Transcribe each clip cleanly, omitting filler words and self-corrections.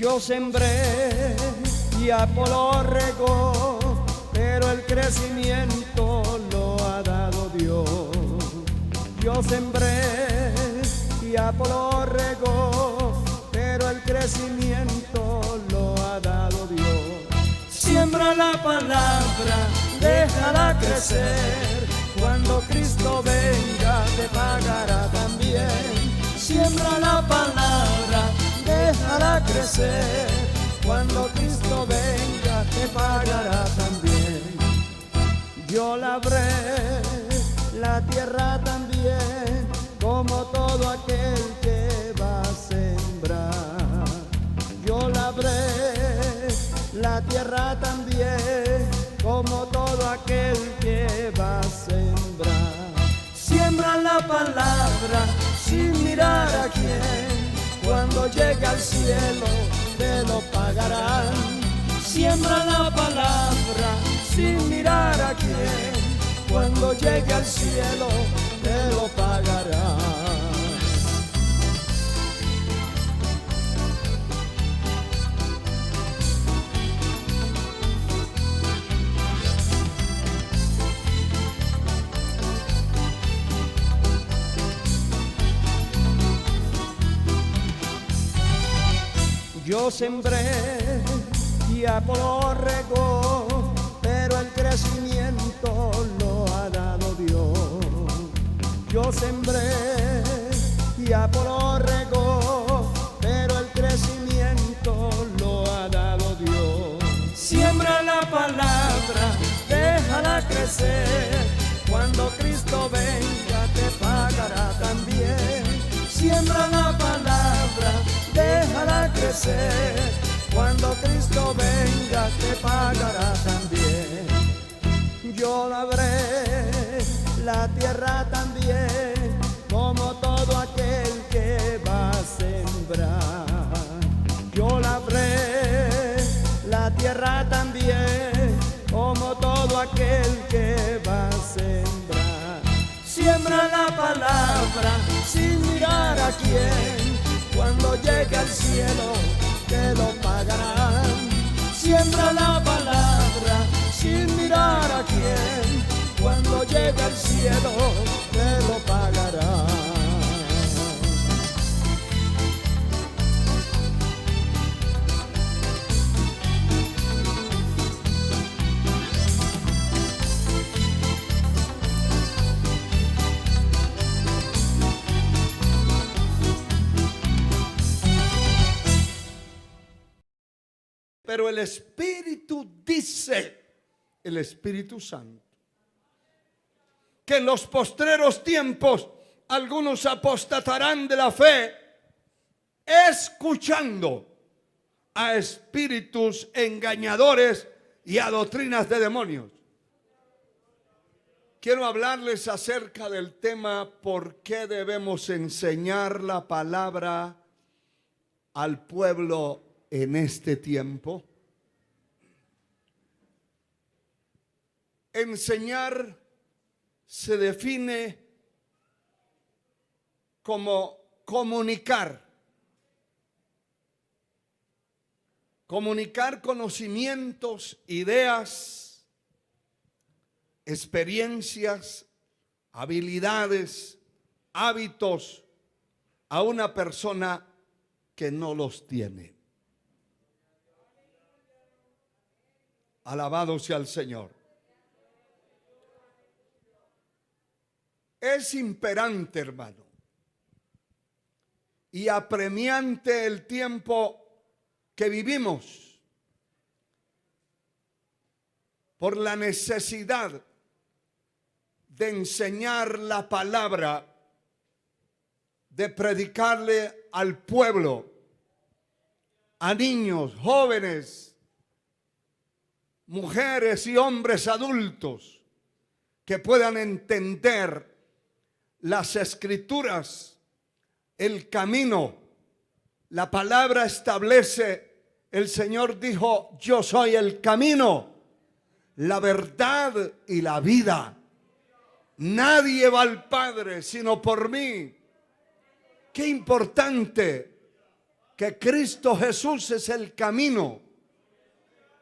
Yo sembré y Apolo regó, pero el crecimiento lo ha dado Dios. Yo sembré y Apolo regó, pero el crecimiento lo ha dado Dios. Siembra la palabra, déjala crecer, cuando Cristo venga te pagará también. Siembra la palabra, déjala crecer, cuando Cristo venga te pagará también. Yo labré la tierra también, como todo aquel que va a sembrar. Yo labré la tierra también, como todo aquel que va a sembrar. Siembra la palabra sin mirar a quién, cuando llegue al cielo te lo pagarán. Siembra la palabra sin mirar a quién, cuando llegue al cielo te lo pagarán. Yo sembré y Apolo regó, pero el crecimiento lo ha dado Dios. Yo sembré y Apolo regó, pero el crecimiento lo ha dado Dios. Siembra la palabra, déjala crecer, cuando Cristo venga te pagará también. Siembra la palabra, déjala crecer, cuando Cristo venga te pagará también. Yo labré la tierra también, como todo aquel que va a sembrar. Yo labré la tierra también, como todo aquel que va a sembrar. Siembra la palabra sin mirar a quién, cuando llegue al cielo te lo pagarán. Siembra la palabra sin mirar a quién, cuando llegue al cielo te lo pagarán. Pero el Espíritu dice, el Espíritu Santo, que en los postreros tiempos algunos apostatarán de la fe, escuchando a espíritus engañadores y a doctrinas de demonios. Quiero hablarles acerca del tema por qué debemos enseñar la palabra al pueblo en este tiempo. Enseñar se define como comunicar. Comunicar conocimientos, ideas, experiencias, habilidades, hábitos a una persona que no los tiene. Alabado sea el Señor. Es imperante, hermano, y apremiante el tiempo que vivimos por la necesidad de enseñar la palabra, de predicarle al pueblo, a niños, jóvenes, mujeres y hombres adultos que puedan entender las escrituras, el camino. La palabra establece, el Señor dijo, yo soy el camino, la verdad y la vida. Nadie va al Padre sino por mí. Qué importante que Cristo Jesús es el camino,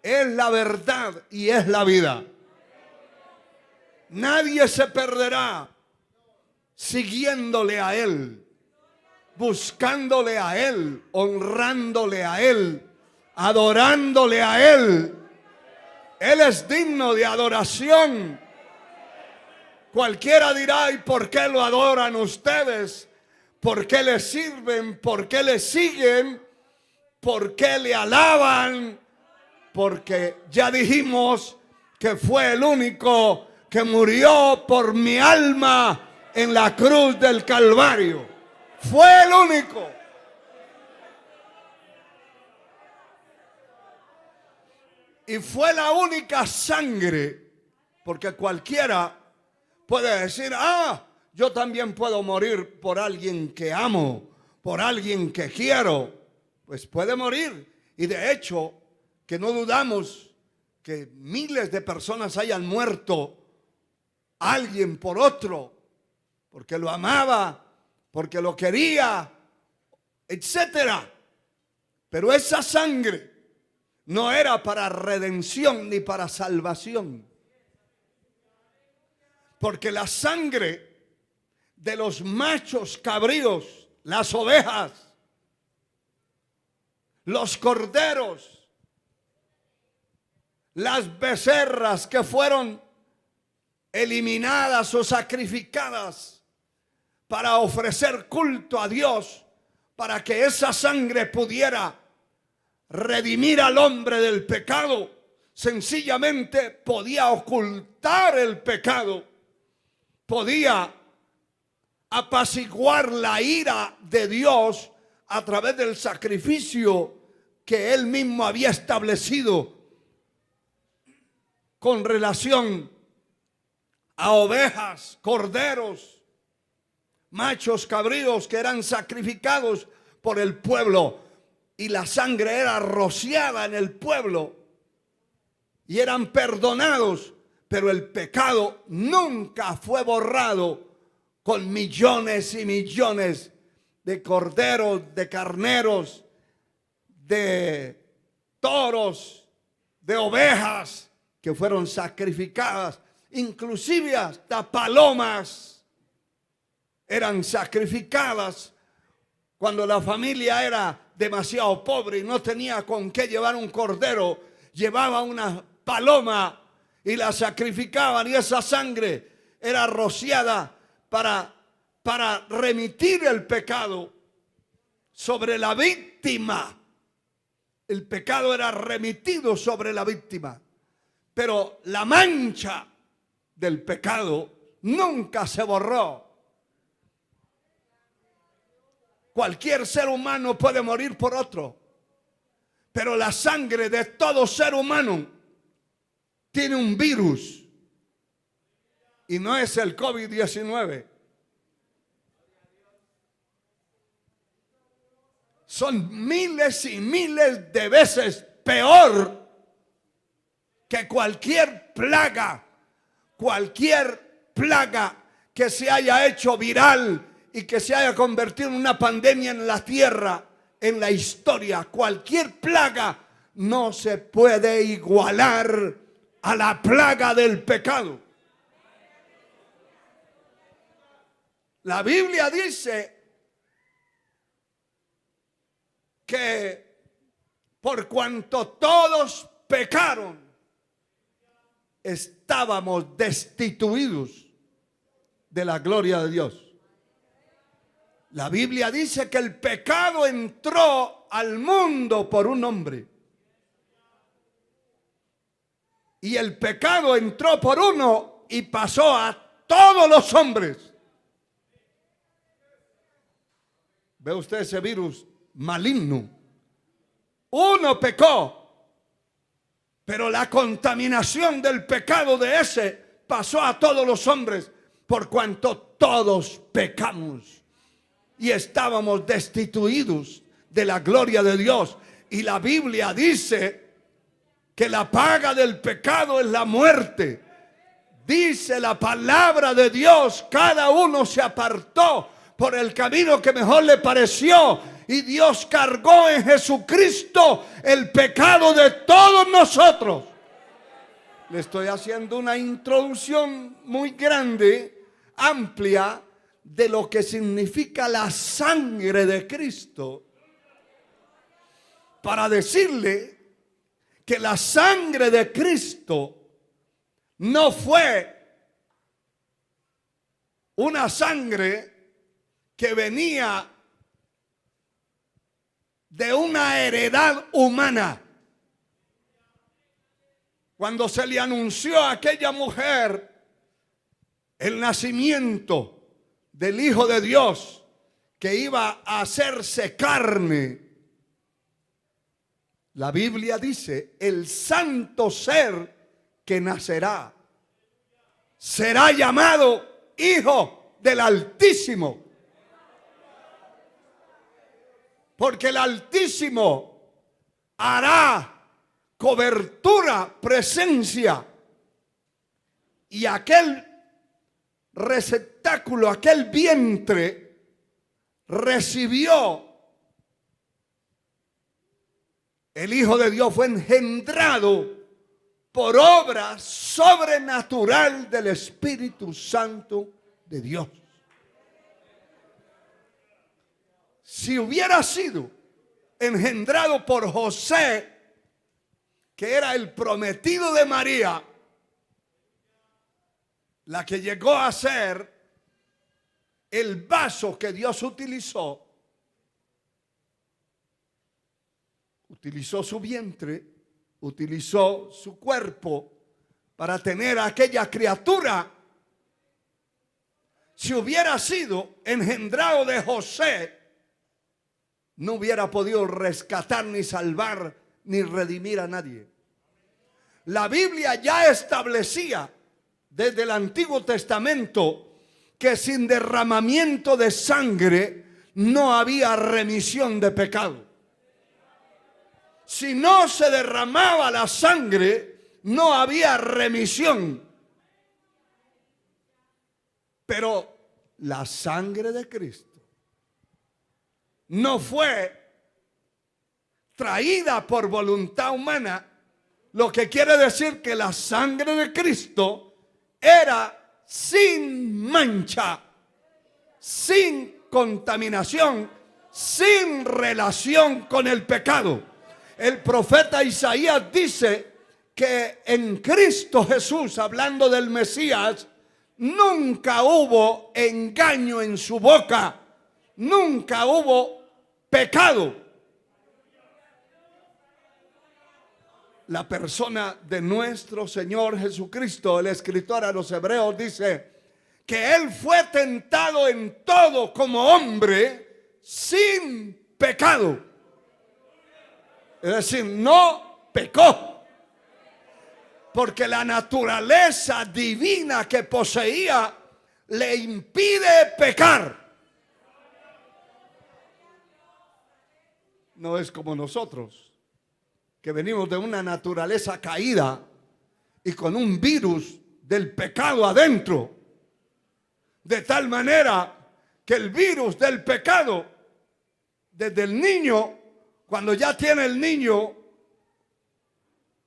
es la verdad y es la vida. Nadie se perderá siguiéndole a Él, buscándole a Él, honrándole a Él, adorándole a Él. Él es digno de adoración. Cualquiera dirá: ¿y por qué lo adoran ustedes? ¿Por qué le sirven? ¿Por qué le siguen? ¿Por qué le alaban? Porque ya dijimos que fue el único que murió por mi alma en la cruz del Calvario. Fue el único. Y fue la única sangre, porque cualquiera puede decir: ah, yo también puedo morir por alguien que amo, por alguien que quiero. Pues puede morir. Y de hecho, que no dudamos que miles de personas hayan muerto alguien por otro, porque lo amaba, porque lo quería, etcétera. Pero esa sangre no era para redención ni para salvación. Porque la sangre de los machos cabríos, las ovejas, los corderos, las becerras que fueron eliminadas o sacrificadas para ofrecer culto a Dios, para que esa sangre pudiera redimir al hombre del pecado, sencillamente podía ocultar el pecado, podía apaciguar la ira de Dios a través del sacrificio que Él mismo había establecido con relación a ovejas, corderos, machos cabríos que eran sacrificados por el pueblo, y la sangre era rociada en el pueblo y eran perdonados, pero el pecado nunca fue borrado con millones y millones de corderos, de carneros, de toros, de ovejas que fueron sacrificadas. Inclusive hasta palomas eran sacrificadas cuando la familia era demasiado pobre y no tenía con qué llevar un cordero. Llevaba una paloma y la sacrificaban, y esa sangre era rociada para remitir el pecado sobre la víctima. El pecado era remitido sobre la víctima, pero la mancha del pecado nunca se borró. Cualquier ser humano puede morir por otro, pero la sangre de todo ser humano tiene un virus, y no es el COVID-19. Son miles y miles de veces peor que cualquier plaga que se haya hecho viral y que se haya convertido en una pandemia en la tierra, en la historia. Cualquier plaga no se puede igualar a la plaga del pecado. La Biblia dice que por cuanto todos pecaron, estábamos destituidos de la gloria de Dios. La Biblia dice que el pecado entró al mundo por un hombre. Y el pecado entró por uno y pasó a todos los hombres. ¿Ve usted ese virus maligno? Uno pecó, pero la contaminación del pecado de ese pasó a todos los hombres, por cuanto todos pecamos y estábamos destituidos de la gloria de Dios. Y la Biblia dice que la paga del pecado es la muerte. Dice la palabra de Dios: cada uno se apartó por el camino que mejor le pareció, y Dios cargó en Jesucristo el pecado de todos nosotros. Le estoy haciendo una introducción muy grande, amplia, de lo que significa la sangre de Cristo, para decirle que la sangre de Cristo no fue una sangre que venía de una heredad humana. Cuando se le anunció a aquella mujer el nacimiento del Hijo de Dios que iba a hacerse carne, la Biblia dice: el santo ser que nacerá será llamado Hijo del Altísimo. Porque el Altísimo hará cobertura, presencia, y aquel receptáculo, aquel vientre recibió. El Hijo de Dios fue engendrado por obra sobrenatural del Espíritu Santo de Dios. Si hubiera sido engendrado por José, que era el prometido de María, la que llegó a ser el vaso que Dios utilizó, utilizó su vientre, utilizó su cuerpo para tener a aquella criatura. Si hubiera sido engendrado de José, no hubiera podido rescatar, ni salvar, ni redimir a nadie. La Biblia ya establecía desde el Antiguo Testamento que sin derramamiento de sangre no había remisión de pecado. Si no se derramaba la sangre, no había remisión. Pero la sangre de Cristo no fue traída por voluntad humana, lo que quiere decir que la sangre de Cristo era sin mancha, sin contaminación, sin relación con el pecado. El profeta Isaías dice que en Cristo Jesús, hablando del Mesías, nunca hubo engaño en su boca, nunca hubo pecado. La persona de nuestro Señor Jesucristo, el escritor a los Hebreos dice que Él fue tentado en todo como hombre sin pecado. Es decir, no pecó, porque la naturaleza divina que poseía le impide pecar. No es como nosotros, que venimos de una naturaleza caída y con un virus del pecado adentro, de tal manera que el virus del pecado, desde el niño, cuando ya tiene el niño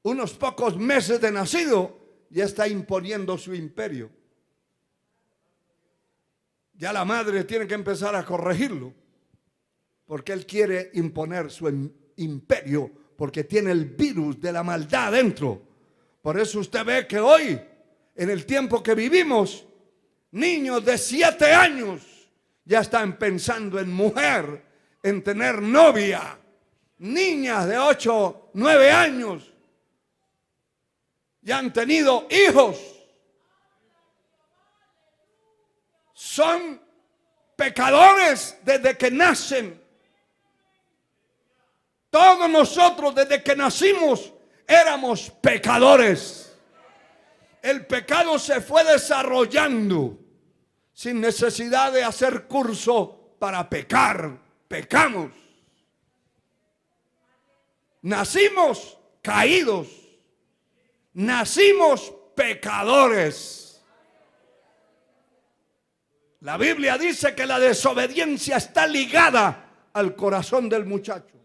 unos pocos meses de nacido, ya está imponiendo su imperio. Ya la madre tiene que empezar a corregirlo, porque él quiere imponer su imperio, porque tiene el virus de la maldad dentro. Por eso usted ve que hoy, en el tiempo que vivimos, niños de 7 años ya están pensando en mujer, en tener novia. Niñas de 8, 9 años ya han tenido hijos. Son pecadores desde que nacen. Todos nosotros desde que nacimos éramos pecadores. El pecado se fue desarrollando sin necesidad de hacer curso para pecar. Pecamos. Nacimos caídos. Nacimos pecadores. La Biblia dice que la desobediencia está ligada al corazón del muchacho.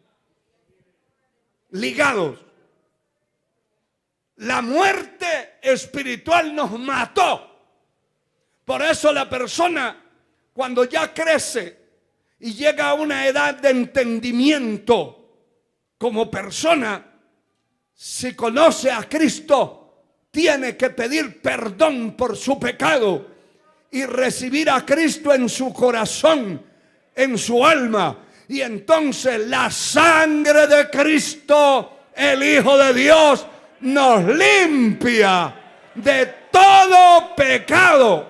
Ligados. La muerte espiritual nos mató. Por eso la persona, cuando ya crece y llega a una edad de entendimiento como persona, si conoce a Cristo, tiene que pedir perdón por su pecado y recibir a Cristo en su corazón, en su alma. Y entonces la sangre de Cristo, el Hijo de Dios, nos limpia de todo pecado.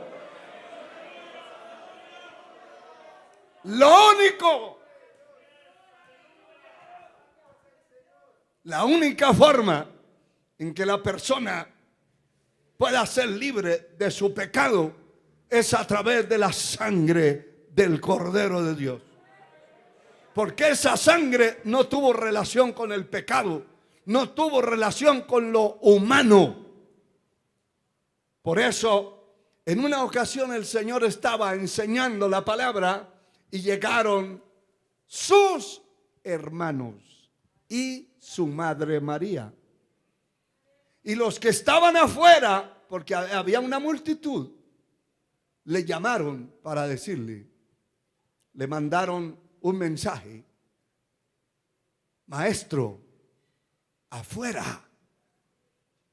La única forma en que la persona pueda ser libre de su pecado es a través de la sangre del Cordero de Dios. Porque esa sangre no tuvo relación con el pecado, no tuvo relación con lo humano. Por eso, en una ocasión el Señor estaba enseñando la palabra y llegaron sus hermanos y su madre María. Y los que estaban afuera, porque había una multitud, le llamaron para decirle, le mandaron un mensaje: maestro, afuera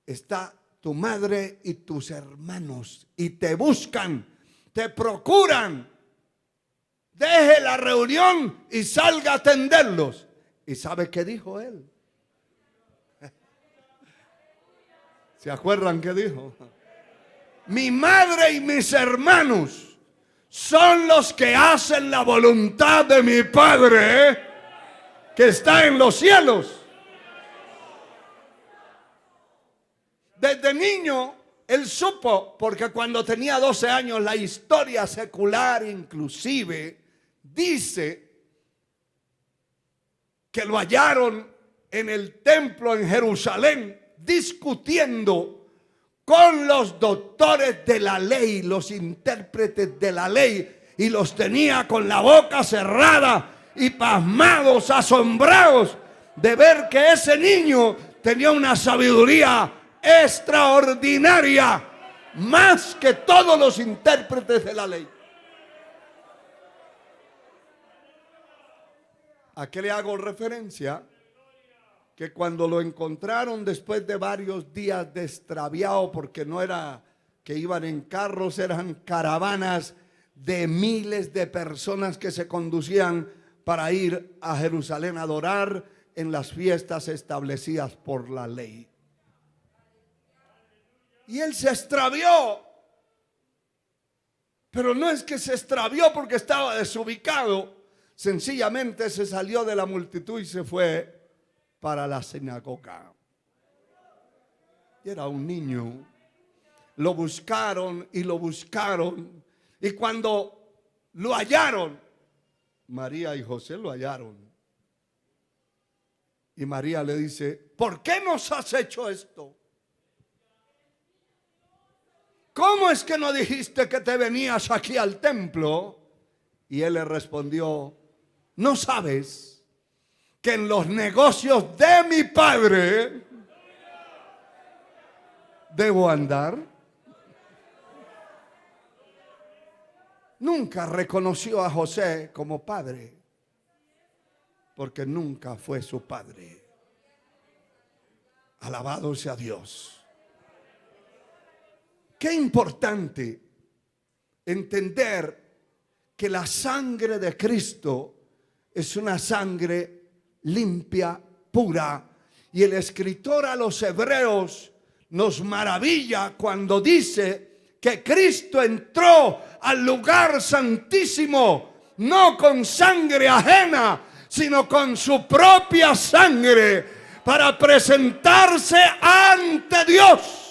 está tu madre y tus hermanos y te buscan, te procuran. Deje la reunión y salga a atenderlos. ¿Y sabe qué dijo él? ¿Se acuerdan qué dijo? Mi madre y mis hermanos son los que hacen la voluntad de mi Padre que está en los cielos. Desde niño él supo, porque cuando tenía 12 años la historia secular inclusive dice que lo hallaron en el templo en Jerusalén discutiendo con los doctores de la ley, los intérpretes de la ley, y los tenía con la boca cerrada y pasmados, asombrados de ver que ese niño tenía una sabiduría extraordinaria, más que todos los intérpretes de la ley. ¿A qué le hago referencia? Que cuando lo encontraron después de varios días de extraviado, porque no era que iban en carros, eran caravanas de miles de personas que se conducían para ir a Jerusalén a adorar en las fiestas establecidas por la ley. Y él se extravió, pero no es que se extravió porque estaba desubicado. Sencillamente se salió de la multitud y se fue para la sinagoga. Y era un niño. Lo buscaron y lo buscaron. Y cuando lo hallaron, María y José lo hallaron. Y María le dice: ¿por qué nos has hecho esto? ¿Cómo es que no dijiste que te venías aquí al templo? Y él le respondió: ¿no sabes que en los negocios de mi padre debo andar? Nunca reconoció a José como padre, porque nunca fue su padre. Alabado sea Dios. Qué importante entender que la sangre de Cristo es una sangre limpia, pura. Y el escritor a los hebreos nos maravilla cuando dice que Cristo entró al lugar santísimo no con sangre ajena, sino con su propia sangre para presentarse ante Dios.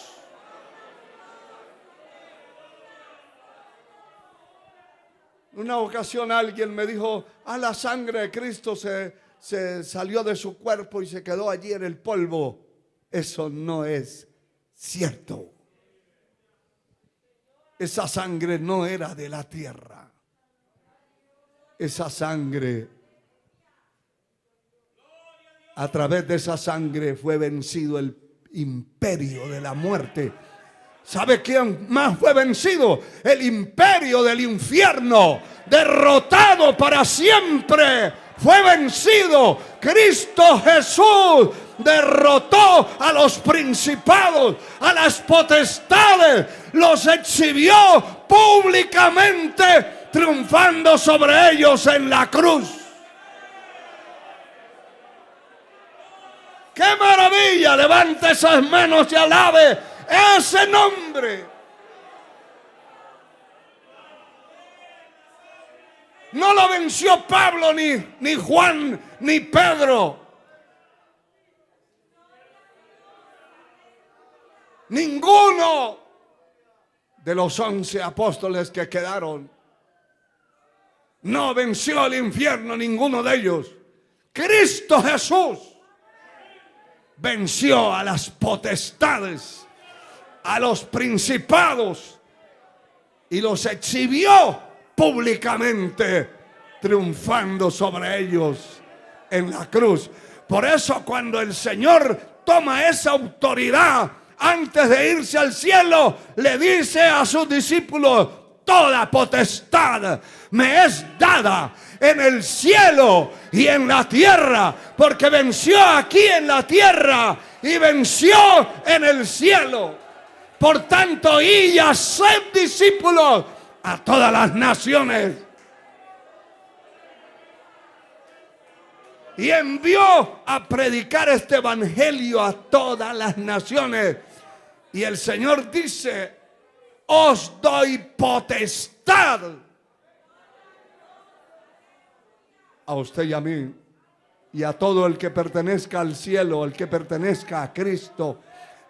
Una ocasión alguien me dijo: la sangre de Cristo se salió de su cuerpo y se quedó allí en el polvo. Eso no es cierto. Esa sangre no era de la tierra. Esa sangre A través de esa sangre fue vencido el imperio de la muerte. ¿Sabe quién más fue vencido? El imperio del infierno, derrotado para siempre. Fue vencido. Cristo Jesús derrotó a los principados, a las potestades, los exhibió públicamente, triunfando sobre ellos en la cruz. ¡Qué maravilla! Levante esas manos y alabe ese nombre. No lo venció Pablo, ni Juan, ni Pedro. Ninguno de los 11 apóstoles que quedaron. No venció el infierno ninguno de ellos. Cristo Jesús venció a las potestades, a los principados, y los exhibió públicamente, triunfando sobre ellos en la cruz. Por eso cuando el Señor toma esa autoridad, antes de irse al cielo, le dice a sus discípulos: toda potestad me es dada en el cielo y en la tierra, porque venció aquí en la tierra y venció en el cielo. Por tanto, id y haced discípulos a todas las naciones. Y envió a predicar este evangelio a todas las naciones. Y el Señor dice: os doy potestad. A usted y a mí, y a todo el que pertenezca al cielo, el que pertenezca a Cristo,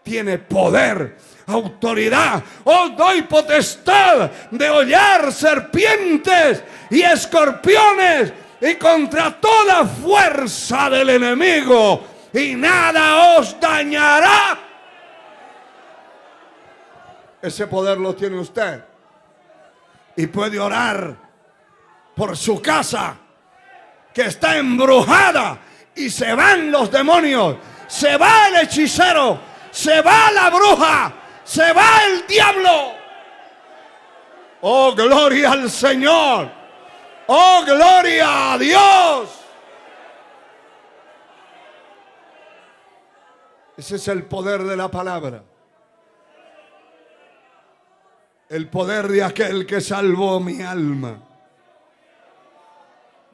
tiene poder, autoridad. Os doy potestad de hollar serpientes y escorpiones y contra toda fuerza del enemigo, y nada os dañará. Ese poder lo tiene usted. Y puede orar por su casa, que está embrujada, y se van los demonios, se va el hechicero, se va la bruja, se va el diablo. Oh, gloria al Señor. Oh, gloria a Dios. Ese es el poder de la palabra. El poder de aquel que salvó mi alma.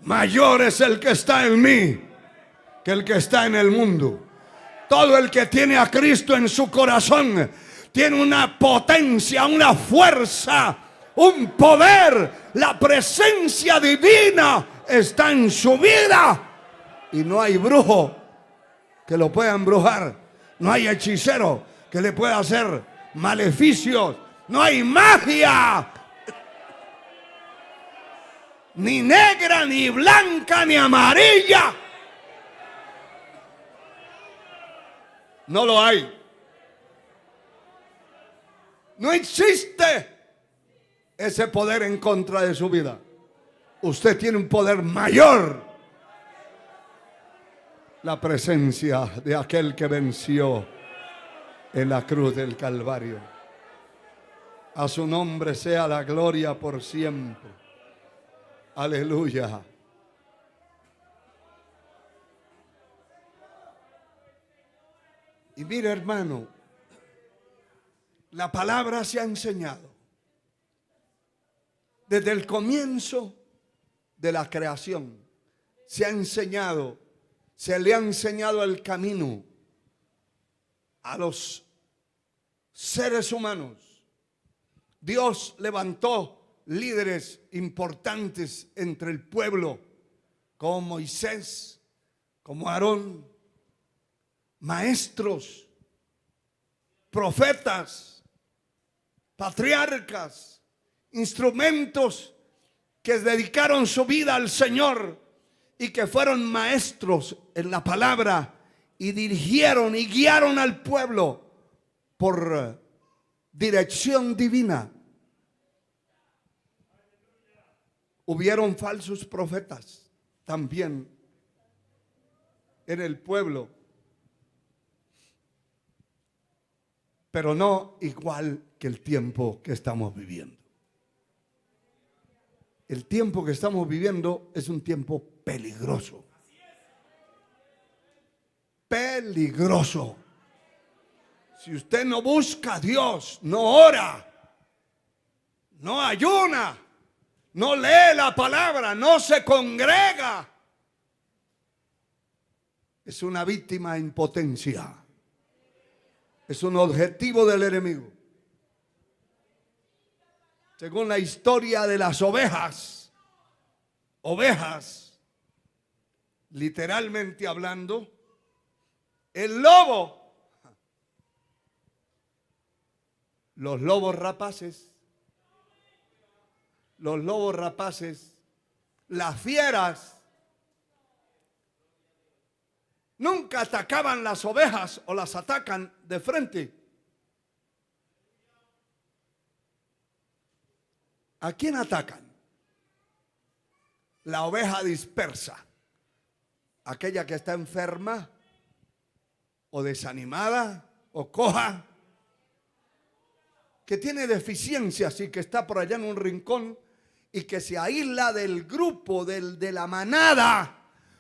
Mayor es el que está en mí que el que está en el mundo. Todo el que tiene a Cristo en su corazón tiene una potencia, una fuerza, un poder. La presencia divina está en su vida. Y no hay brujo que lo pueda embrujar. No hay hechicero que le pueda hacer maleficios. No hay magia, ni negra, ni blanca, ni amarilla. No lo hay. No existe ese poder en contra de su vida. Usted tiene un poder mayor: la presencia de aquel que venció en la cruz del Calvario. A su nombre sea la gloria por siempre. Aleluya. Y mire, hermano, la palabra se ha enseñado desde el comienzo de la creación. Se ha enseñado, se le ha enseñado el camino a los seres humanos. Dios levantó líderes importantes entre el pueblo, como Moisés, como Aarón, maestros, profetas, patriarcas, instrumentos que dedicaron su vida al Señor y que fueron maestros en la palabra y dirigieron y guiaron al pueblo por dirección divina. Hubieron falsos profetas también. en el pueblo, pero no igual que el tiempo que estamos viviendo. El tiempo que estamos viviendo es un tiempo peligroso. Peligroso. Si usted no busca a Dios, no ora, no ayuna, no lee la palabra, no se congrega, es una víctima en potencia. Es un objetivo del enemigo. Según la historia de las ovejas, literalmente hablando, el lobo, los lobos rapaces, las fieras, nunca atacaban las ovejas o las atacan de frente. ¿A quién atacan? La oveja dispersa, aquella que está enferma o desanimada o coja, que tiene deficiencias y que está por allá en un rincón y que se aísla del grupo, de la manada.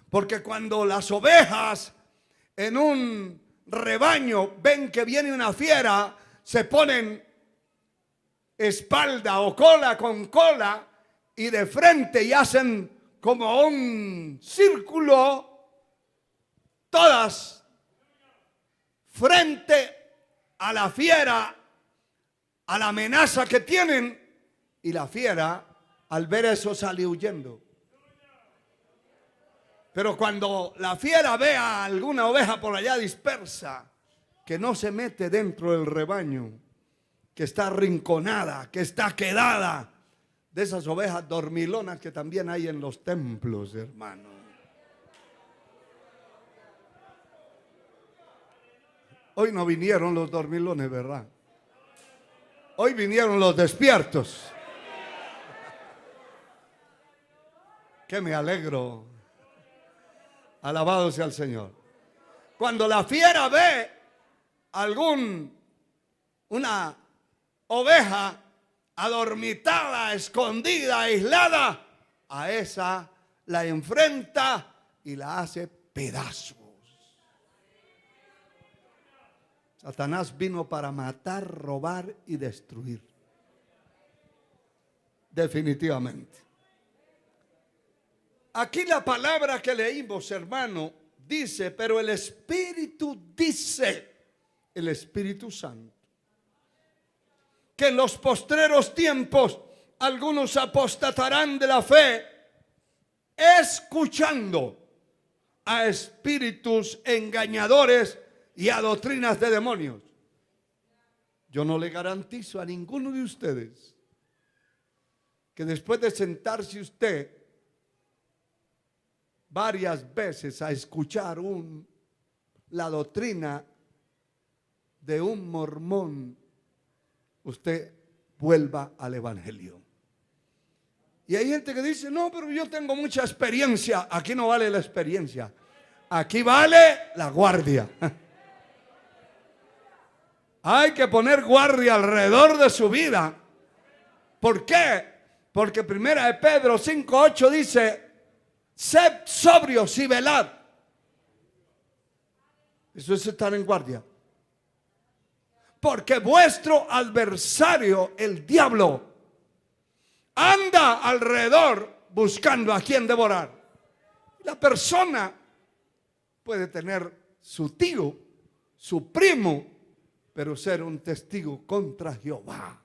Porque cuando las ovejas en un rebaño ven que viene una fiera, se ponen espalda o cola con cola y de frente y hacen como un círculo, todas frente a la fiera, a la amenaza que tienen, y la fiera al ver eso sale huyendo. Pero cuando la fiera ve a alguna oveja por allá dispersa, que no se mete dentro del rebaño, que está arrinconada, que está quedada, de esas ovejas dormilonas que también hay en los templos, hermano. Hoy no vinieron los dormilones, ¿verdad? Hoy vinieron los despiertos. Que me alegro. Alabado sea el Señor. Cuando la fiera ve una oveja adormitada, escondida, aislada, a esa la enfrenta y la hace pedazos. Satanás vino para matar, robar y destruir. Definitivamente. Aquí la palabra que leímos, hermano, dice, pero el Espíritu dice, el Espíritu Santo, que en los postreros tiempos algunos apostatarán de la fe, escuchando a espíritus engañadores y a doctrinas de demonios. Yo no le garantizo a ninguno de ustedes que después de sentarse usted varias veces a escuchar la doctrina de un mormón, usted vuelva al evangelio. Y hay gente que dice, no, pero yo tengo mucha experiencia. Aquí no vale la experiencia, aquí vale la guardia. Hay que poner guardia alrededor de su vida. ¿Por qué? Porque primera de Pedro 5:8 dice, sed sobrios y velad. Eso es estar en guardia. Porque vuestro adversario, el diablo, anda alrededor buscando a quien devorar. La persona puede tener su tío, su primo, pero ser un testigo contra Jehová.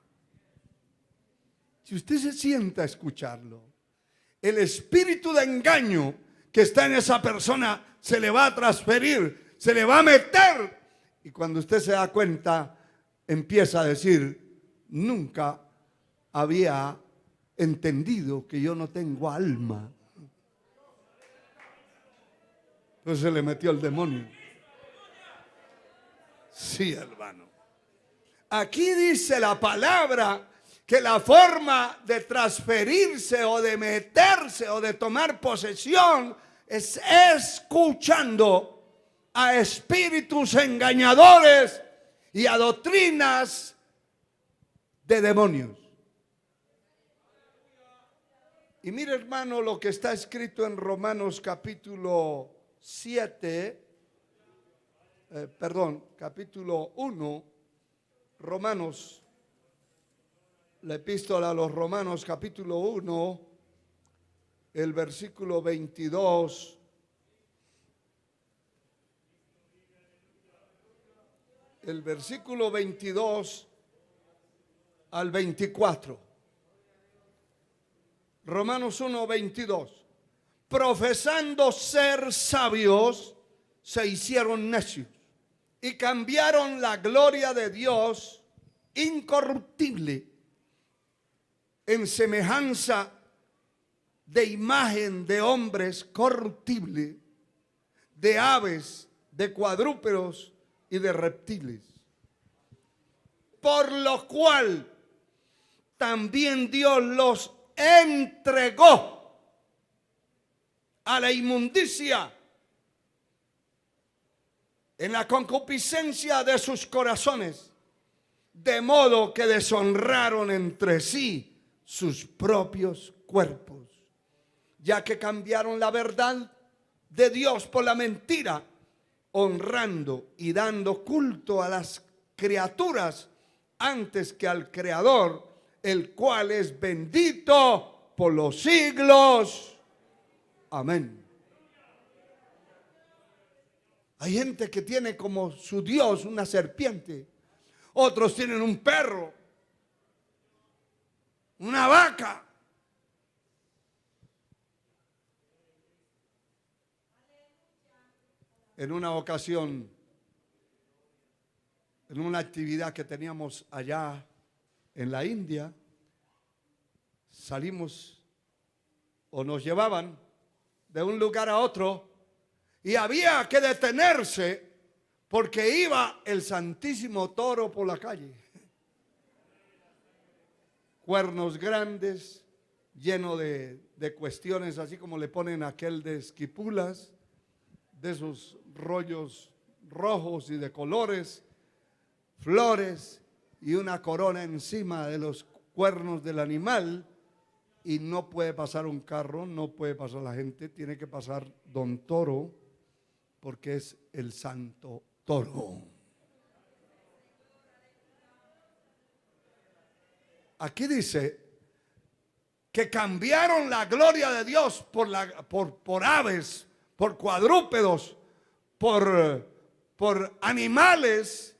Si usted se sienta a escucharlo, el espíritu de engaño que está en esa persona se le va a transferir, se le va a meter. Y cuando usted se da cuenta, empieza a decir, nunca había entendido que yo no tengo alma. Entonces se le metió el demonio. Sí, hermano. Aquí dice la palabra que la forma de transferirse o de meterse o de tomar posesión es escuchando a espíritus engañadores y a doctrinas de demonios. Y mire, hermano, lo que está escrito en Romanos capítulo 1, Romanos, la epístola a los Romanos capítulo 1, el versículo 22. El versículo 22 al 24. Romanos 1, 22. Profesando ser sabios, se hicieron necios y cambiaron la gloria de Dios incorruptible en semejanza de imagen de hombres corruptible, de aves, de cuadrúpedos y de reptiles. Por lo cual también Dios los entregó a la inmundicia en la concupiscencia de sus corazones, de modo que deshonraron entre sí sus propios cuerpos, ya que cambiaron la verdad de Dios por la mentira, honrando y dando culto a las criaturas antes que al Creador, el cual es bendito por los siglos. Amén. Hay gente que tiene como su Dios una serpiente. Otros tienen un perro, una vaca. En una ocasión, en una actividad que teníamos allá en la India, salimos o nos llevaban de un lugar a otro y había que detenerse porque iba el Santísimo Toro por la calle. Cuernos grandes, lleno de cuestiones, así como le ponen aquel de esquipulas, de esos rollos rojos y de colores, flores y una corona encima de los cuernos del animal. Y no puede pasar un carro, no puede pasar la gente, tiene que pasar Don Toro, porque es el Santo Toro. Aquí dice que cambiaron la gloria de Dios por aves, por cuadrúpedos, por animales,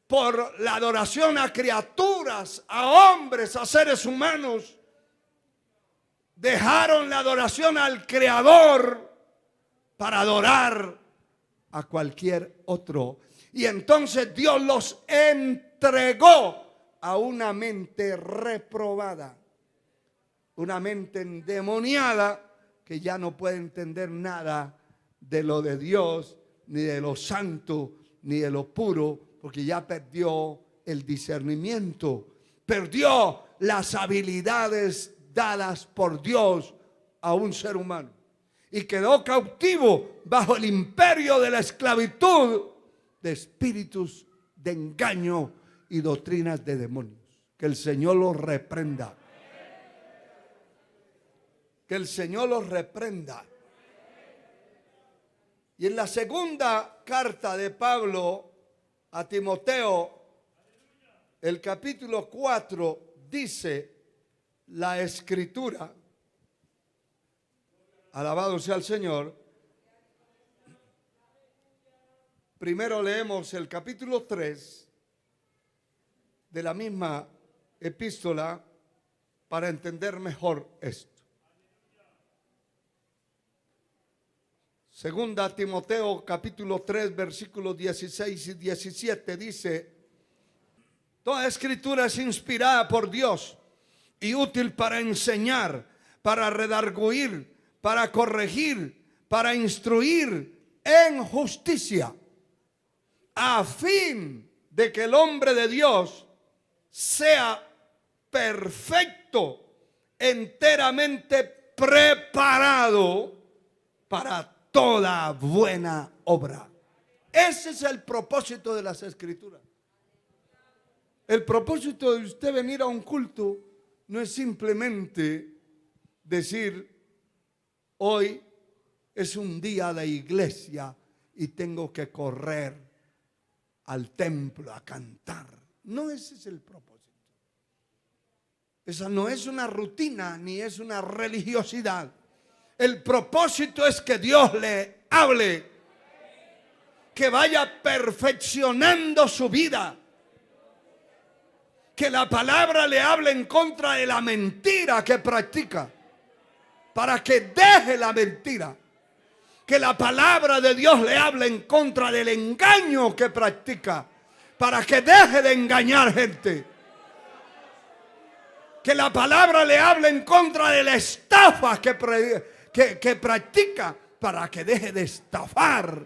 por la adoración a criaturas, a hombres, a seres humanos. Dejaron la adoración al Creador para adorar a cualquier otro. Y entonces Dios los entregó a una mente reprobada, una mente endemoniada que ya no puede entender nada de lo de Dios, ni de lo santo, ni de lo puro, porque ya perdió el discernimiento, perdió las habilidades dadas por Dios a un ser humano y quedó cautivo bajo el imperio de la esclavitud de espíritus de engaño y doctrinas de demonios. Que el Señor los reprenda. Que el Señor los reprenda. Y en la segunda carta de Pablo a Timoteo, el capítulo 4, dice la Escritura, alabado sea el Señor. Primero leemos el capítulo 3 de la misma epístola para entender mejor esto. Segunda Timoteo capítulo 3 versículos 16 y 17 dice: toda escritura es inspirada por Dios y útil para enseñar, para redarguir, para corregir, para instruir en justicia, a fin de que el hombre de Dios sea perfecto, enteramente preparado para toda buena obra. Ese es el propósito de las Escrituras. El propósito de usted venir a un culto no es simplemente decir, hoy es un día de iglesia y tengo que correr al templo a cantar. No, ese es el propósito. Esa no es una rutina ni es una religiosidad. El propósito es que Dios le hable, que vaya perfeccionando su vida, que la palabra le hable en contra de la mentira que practica, para que deje la mentira. Que la palabra de Dios le hable en contra del engaño que practica, para que deje de engañar gente. Que la palabra le hable en contra de la estafa que practica, para que deje de estafar.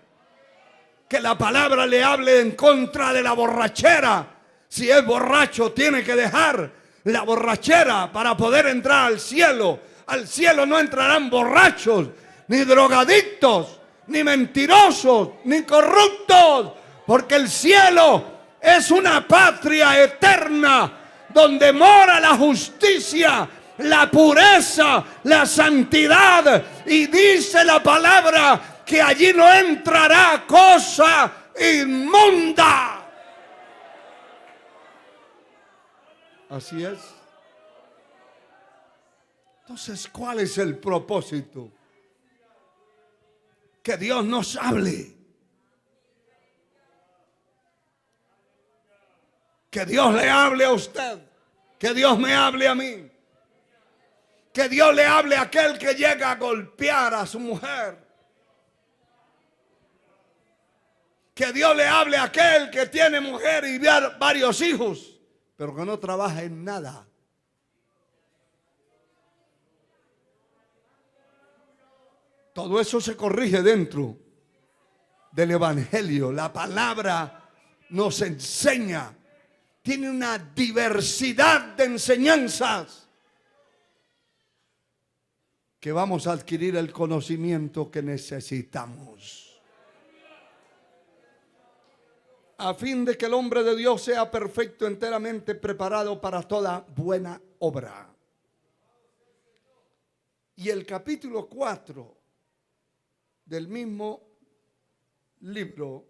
Que la palabra le hable en contra de la borrachera. Si es borracho, tiene que dejar la borrachera para poder entrar al cielo. Al cielo no entrarán borrachos, ni drogadictos, ni mentirosos, ni corruptos, porque el cielo es una patria eterna donde mora la justicia, la pureza, la santidad. Y dice la palabra que allí no entrará cosa inmunda. Así es. Entonces, ¿cuál es el propósito? Que Dios nos hable. Que Dios le hable a usted. Que Dios me hable a mí. Que Dios le hable a aquel que llega a golpear a su mujer. Que Dios le hable a aquel que tiene mujer y varios hijos, pero que no trabaja en nada. Todo eso se corrige dentro del Evangelio. La palabra nos enseña. Tiene una diversidad de enseñanzas que vamos a adquirir el conocimiento que necesitamos. A fin de que el hombre de Dios sea perfecto, enteramente preparado para toda buena obra. Y el capítulo 4 del mismo libro,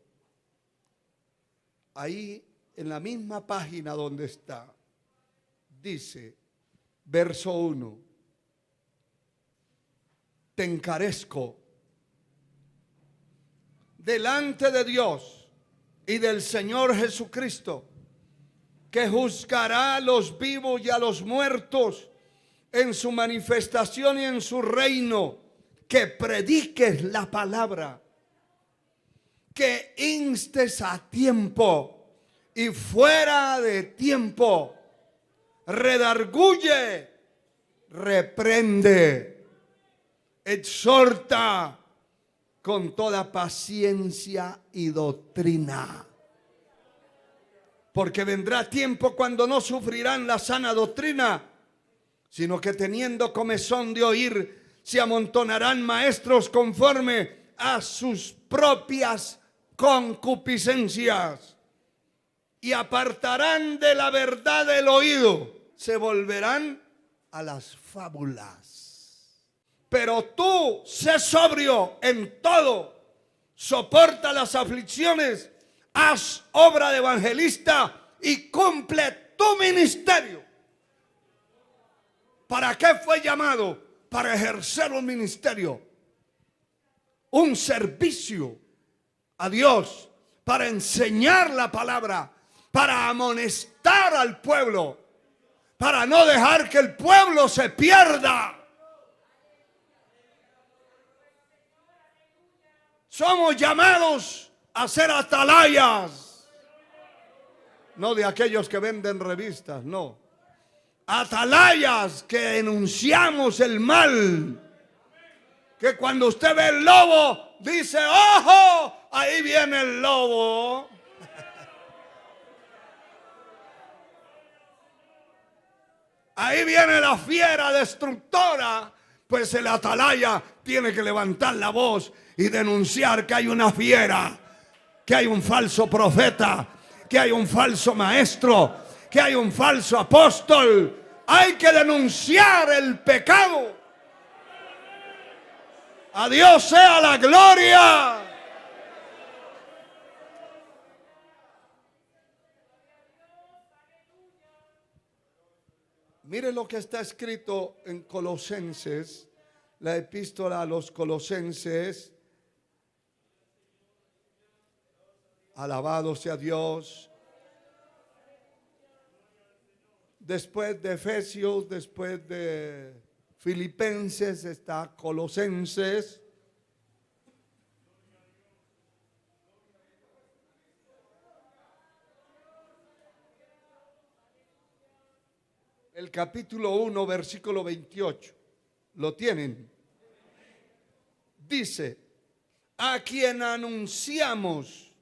ahí en la misma página donde está, dice, verso 1, te encarezco delante de Dios y del Señor Jesucristo, que juzgará a los vivos y a los muertos en su manifestación y en su reino, que prediques la palabra, que instes a tiempo y fuera de tiempo, redarguye, reprende, exhorta con toda paciencia y doctrina. Porque vendrá tiempo cuando no sufrirán la sana doctrina, sino que teniendo comezón de oír, se amontonarán maestros conforme a sus propias concupiscencias, y apartarán de la verdad el oído, se volverán a las fábulas. Pero tú, sé sobrio en todo, soporta las aflicciones, haz obra de evangelista y cumple tu ministerio. ¿Para qué fue llamado? Para ejercer un ministerio, un servicio a Dios, para enseñar la palabra, para amonestar al pueblo, para no dejar que el pueblo se pierda. Somos llamados a ser atalayas, no de aquellos que venden revistas, no. Atalayas que denunciamos el mal. Que cuando usted ve el lobo, dice, ¡ojo! Ahí viene el lobo. Ahí viene la fiera destructora. Pues el atalaya tiene que levantar la voz y denunciar que hay una fiera, que hay un falso profeta, que hay un falso maestro, que hay un falso apóstol. Hay que denunciar el pecado. A Dios sea la gloria. Mire lo que está escrito en Colosenses, la epístola a los Colosenses. Alabado sea Dios. Después de Efesios, después de Filipenses, está Colosenses. El capítulo 1, versículo 28. ¿Lo tienen? Dice: a quien anunciamos,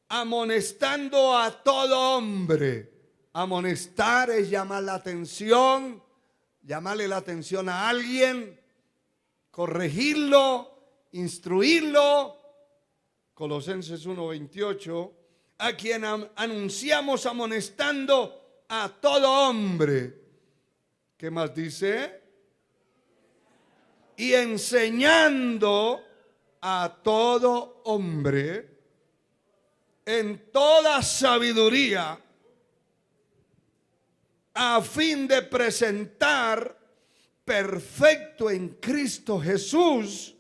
amonestando a todo hombre. Amonestar es llamar la atención, llamarle la atención a alguien, corregirlo, instruirlo. Colosenses 1:28. A quien anunciamos amonestando a todo hombre. ¿Qué más dice? Y enseñando a todo hombre en toda sabiduría, a fin de presentar perfecto en Cristo Jesús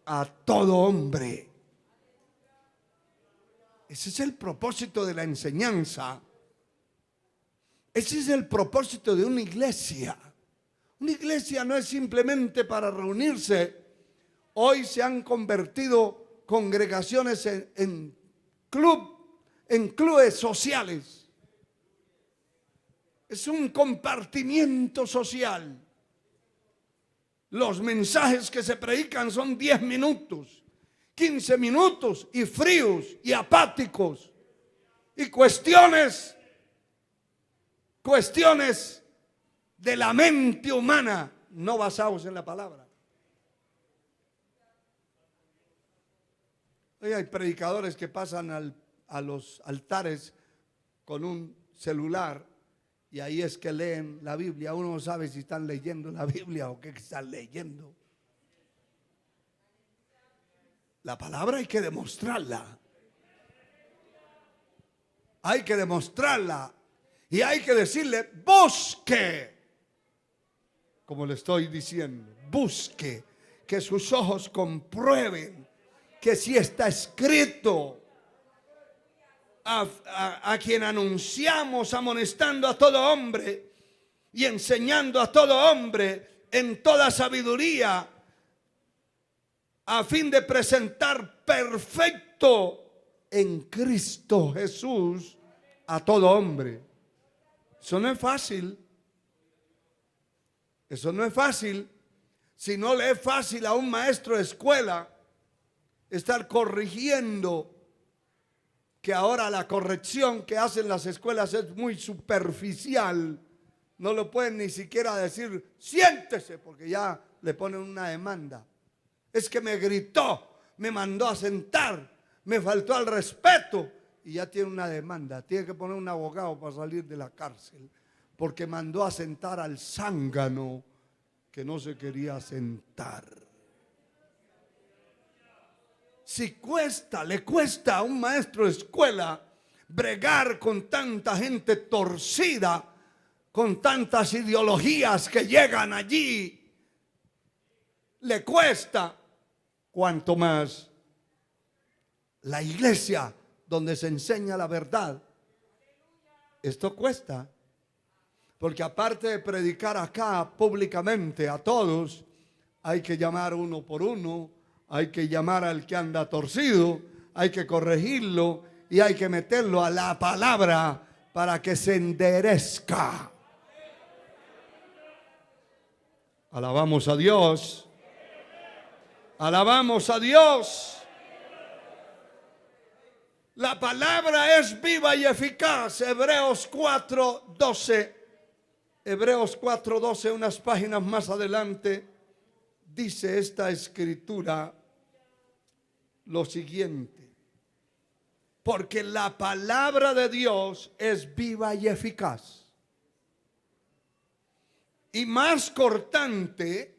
a todo hombre. Ese es el propósito de la enseñanza. Ese es el propósito de una iglesia. Una iglesia no es simplemente para reunirse. Hoy se han convertido congregaciones en clubes sociales. Es un compartimiento social. Los mensajes que se predican son 10 minutos, 15 minutos y fríos y apáticos. Y cuestiones de la mente humana, no basados en la palabra. Hoy hay predicadores que pasan a los altares con un celular y ahí es que leen la Biblia. Uno no sabe si están leyendo la Biblia o qué están leyendo. La palabra hay que demostrarla. Hay que demostrarla. Y hay que decirle: busque. Como le estoy diciendo, busque. Que sus ojos comprueben que sí está escrito. A quien anunciamos amonestando a todo hombre y enseñando a todo hombre en toda sabiduría, a fin de presentar perfecto en Cristo Jesús a todo hombre. Eso no es fácil. Eso no es fácil. Si no le es fácil a un maestro de escuela estar corrigiendo, que ahora la corrección que hacen las escuelas es muy superficial. No lo pueden ni siquiera decir siéntese, porque ya le ponen una demanda. Es que me gritó, me mandó a sentar, me faltó al respeto y ya tiene una demanda. Tiene que poner un abogado para salir de la cárcel, porque mandó a sentar al zángano que no se quería sentar. Si le cuesta a un maestro de escuela bregar con tanta gente torcida, con tantas ideologías que llegan allí, le cuesta, cuanto más la iglesia donde se enseña la verdad. Esto cuesta, porque aparte de predicar acá públicamente a todos, hay que llamar uno por uno. Hay que llamar al que anda torcido, hay que corregirlo y hay que meterlo a la palabra para que se enderezca. Alabamos a Dios. Alabamos a Dios. La palabra es viva y eficaz. Hebreos 4:12. Hebreos 4:12, unas páginas más adelante, dice esta escritura lo siguiente: porque la palabra de Dios es viva y eficaz, y más cortante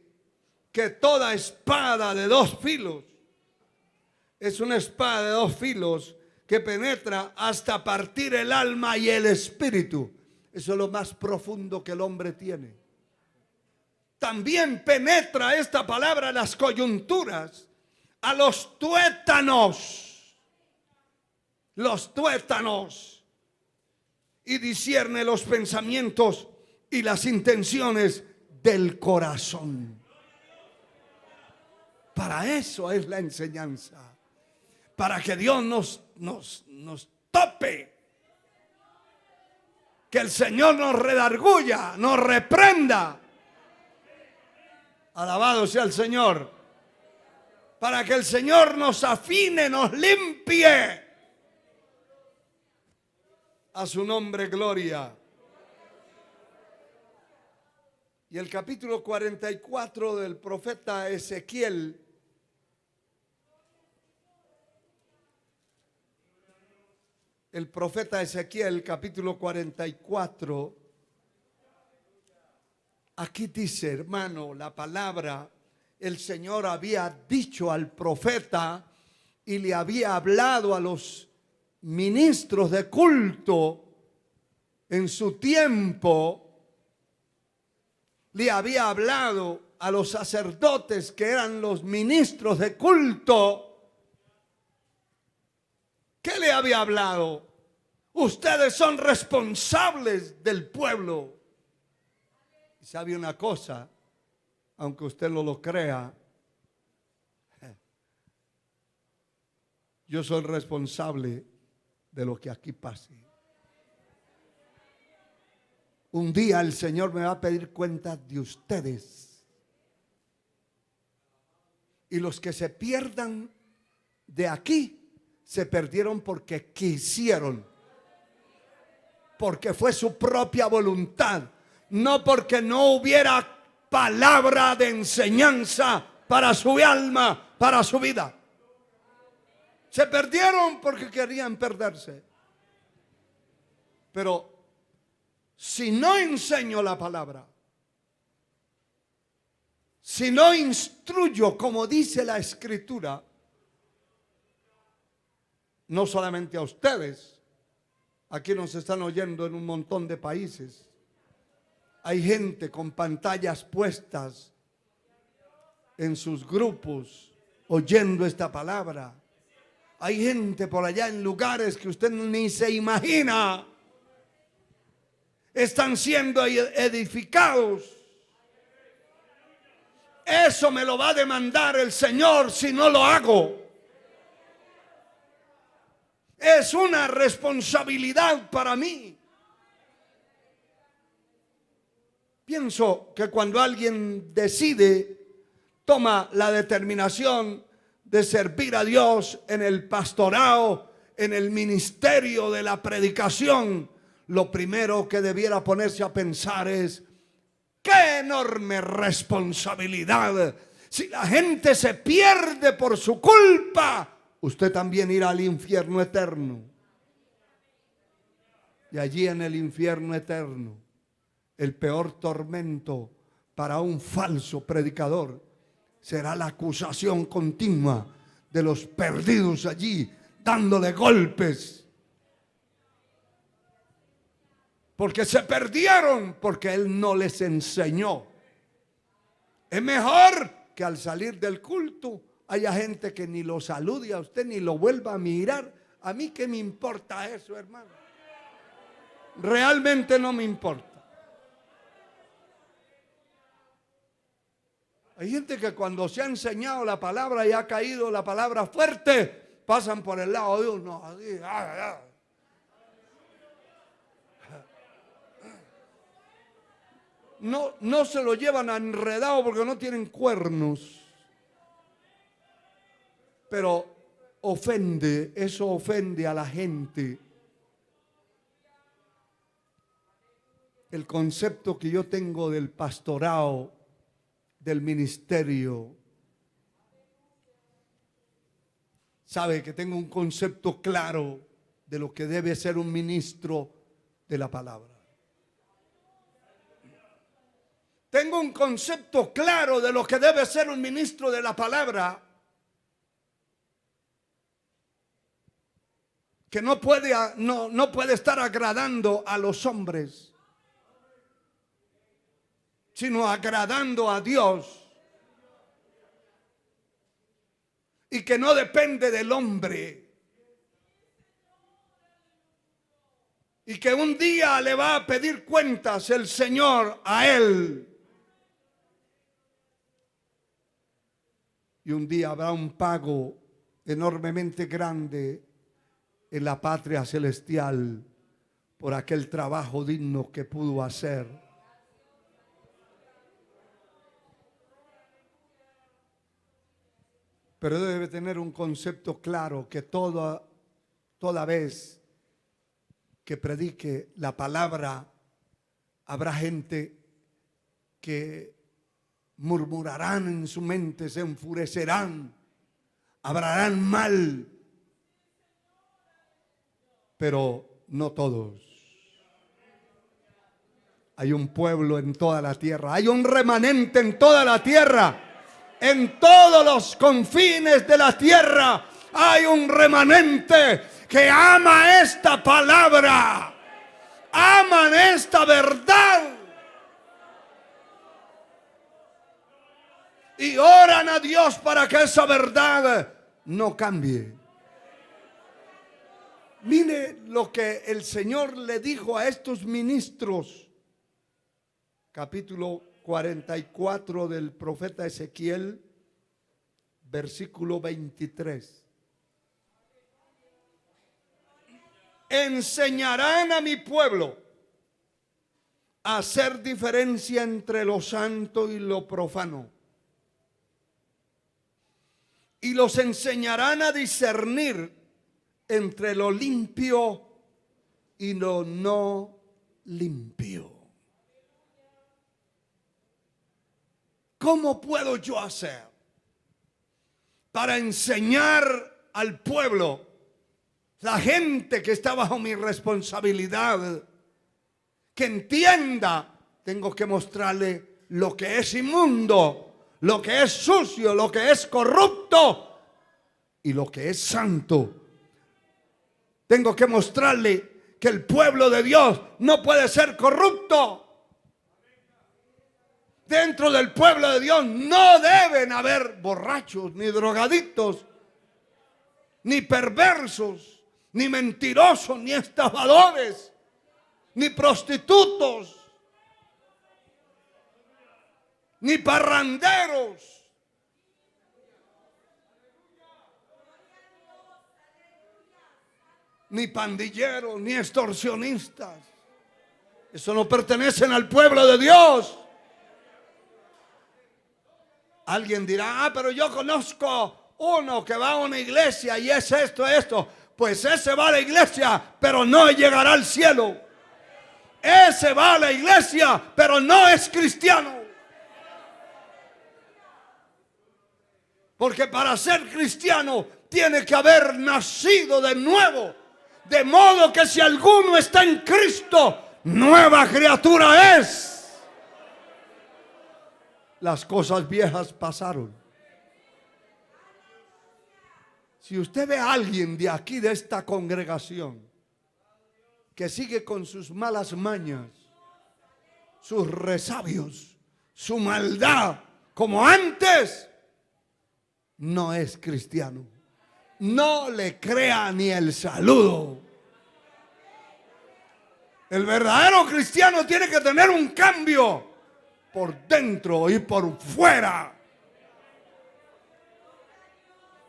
que toda espada de dos filos. Es una espada de dos filos que penetra hasta partir el alma y el espíritu. Eso es lo más profundo que el hombre tiene. También penetra esta palabra las coyunturas, a los tuétanos, y discierne los pensamientos y las intenciones del corazón. Para eso es la enseñanza, para que Dios nos tope, que el Señor nos redarguya, nos reprenda. Alabado sea el Señor. Para que el Señor nos afine, nos limpie. A su nombre gloria. Y el capítulo 44 del profeta Ezequiel capítulo 44, aquí dice, hermano, la palabra, el Señor había dicho al profeta y le había hablado a los ministros de culto en su tiempo. Le había hablado a los sacerdotes que eran los ministros de culto. ¿Qué le había hablado? Ustedes son responsables del pueblo. Y sabe una cosa, aunque usted no lo crea, yo soy responsable de lo que aquí pase. Un día el Señor me va a pedir cuenta de ustedes. Y los que se pierdan de aquí, se perdieron porque quisieron. Porque fue su propia voluntad. No porque no hubiera palabra de enseñanza para su alma, para su vida. Se perdieron porque querían perderse. Pero si no enseño la palabra, si no instruyo como dice la Escritura, no solamente a ustedes, aquí nos están oyendo en un montón de países. Hay gente con pantallas puestas en sus grupos oyendo esta palabra. Hay gente por allá en lugares que usted ni se imagina. Están siendo edificados. Eso me lo va a demandar el Señor si no lo hago. Es una responsabilidad para mí. Pienso que cuando alguien decide, toma la determinación de servir a Dios en el pastorado, en el ministerio de la predicación, lo primero que debiera ponerse a pensar es: ¡qué enorme responsabilidad! Si la gente se pierde por su culpa, usted también irá al infierno eterno. Y allí en el infierno eterno, el peor tormento para un falso predicador será la acusación continua de los perdidos allí, dándole golpes. Porque se perdieron, porque Él no les enseñó. Es mejor que al salir del culto haya gente que ni lo salude a usted, ni lo vuelva a mirar. A mí qué me importa eso, hermano. Realmente no me importa. Hay gente que cuando se ha enseñado la palabra y ha caído la palabra fuerte, pasan por el lado de uno. No se lo llevan enredado porque no tienen cuernos. Pero eso ofende a la gente. El concepto que yo tengo del pastorado, del ministerio. Sabe que tengo un concepto claro de lo que debe ser un ministro de la palabra. Tengo un concepto claro de lo que debe ser un ministro de la palabra, que no puede estar agradando a los hombres, sino agradando a Dios, y que no depende del hombre, y que un día le va a pedir cuentas el Señor a él, y un día habrá un pago enormemente grande en la patria celestial por aquel trabajo digno que pudo hacer. Pero debe tener un concepto claro que toda vez que predique la palabra, habrá gente que murmurarán en su mente, se enfurecerán, hablarán mal, pero no todos. Hay un pueblo en toda la tierra, hay un remanente en toda la tierra, en todos los confines de la tierra hay un remanente que ama esta palabra, aman esta verdad y oran a Dios para que esa verdad no cambie. Mire lo que el Señor le dijo a estos ministros. Capítulo 44 del profeta Ezequiel, versículo 23. Enseñarán a mi pueblo a hacer diferencia entre lo santo y lo profano, y los enseñarán a discernir entre lo limpio y lo no limpio. ¿Cómo puedo yo hacer para enseñar al pueblo, la gente que está bajo mi responsabilidad, que entienda? Tengo que mostrarle lo que es inmundo, lo que es sucio, lo que es corrupto y lo que es santo. Tengo que mostrarle que el pueblo de Dios no puede ser corrupto. Dentro del pueblo de Dios no deben haber borrachos, ni drogadictos, ni perversos, ni mentirosos, ni estafadores, ni prostitutos, ni parranderos. Ni pandilleros, ni extorsionistas. Eso no pertenecen al pueblo de Dios. Alguien dirá, pero yo conozco uno que va a una iglesia y es esto. Pues ese va a la iglesia, pero no llegará al cielo. Ese va a la iglesia, pero no es cristiano. Porque para ser cristiano tiene que haber nacido de nuevo. De modo que si alguno está en Cristo, nueva criatura es. Las cosas viejas pasaron. Si usted ve a alguien de aquí, de esta congregación, que sigue con sus malas mañas, sus resabios, su maldad, como antes, no es cristiano. No le crea ni el saludo. El verdadero cristiano tiene que tener un cambio por dentro y por fuera.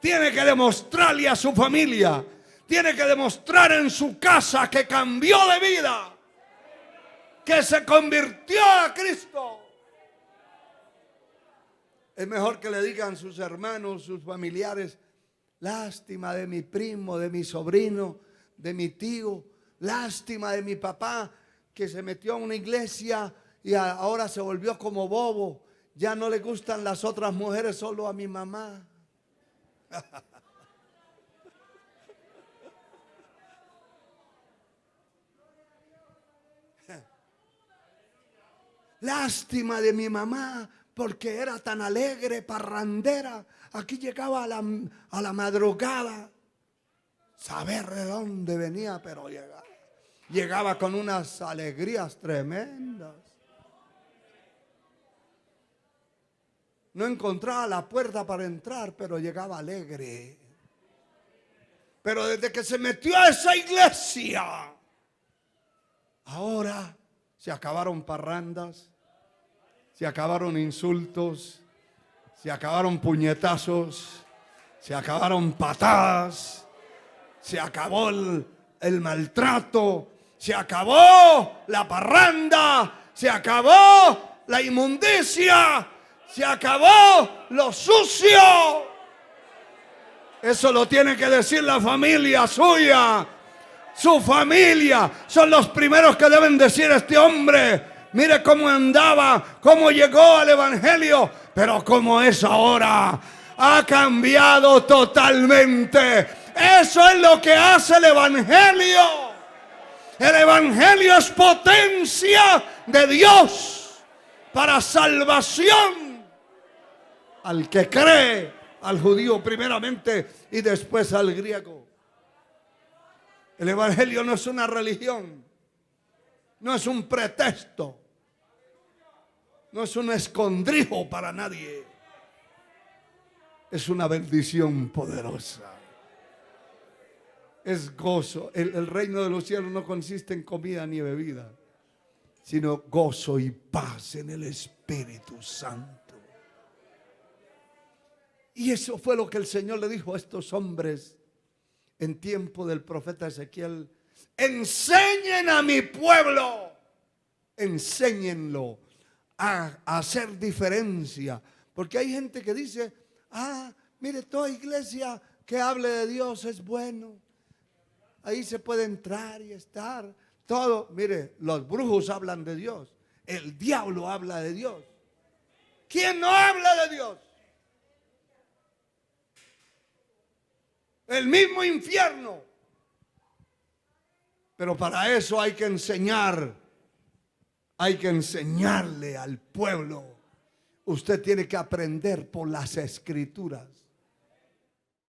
Tiene que demostrarle a su familia, tiene que demostrar en su casa que cambió de vida, que se convirtió a Cristo. Es mejor que le digan sus hermanos, sus familiares: lástima de mi primo, de mi sobrino, de mi tío, lástima de mi papá que se metió a una iglesia y ahora se volvió como bobo. Ya no le gustan las otras mujeres, solo a mi mamá. Lástima de mi mamá, porque era tan alegre, parrandera. Aquí llegaba a la madrugada. Saber de dónde venía, pero llegaba. Llegaba con unas alegrías tremendas. No encontraba la puerta para entrar, pero llegaba alegre. Pero desde que se metió a esa iglesia, ahora se acabaron parrandas, se acabaron insultos, se acabaron puñetazos, se acabaron patadas, se acabó el maltrato, se acabó la parranda, se acabó la inmundicia, se acabó lo sucio. Eso lo tiene que decir la familia suya. Su familia son los primeros que deben decir: este hombre, mire cómo andaba, cómo llegó al evangelio, pero cómo es ahora. Ha cambiado totalmente. Eso es lo que hace el evangelio. El evangelio es potencia de Dios para salvación al que cree, al judío primeramente y después al griego. El evangelio no es una religión, no es un pretexto, no es un escondrijo para nadie. Es una bendición poderosa. Es gozo. El reino de los cielos no consiste en comida ni bebida, sino gozo y paz en el Espíritu Santo. Y eso fue lo que el Señor le dijo a estos hombres en tiempo del profeta Ezequiel: enseñen a mi pueblo, enséñenlo a hacer diferencia. Porque hay gente que dice: mire, toda iglesia que hable de Dios es bueno, ahí se puede entrar y estar todo. Mire, los brujos hablan de Dios, el diablo habla de Dios. ¿Quién no habla de Dios? El mismo infierno. Pero para eso hay que enseñar. Hay que enseñarle al pueblo. Usted tiene que aprender por las escrituras.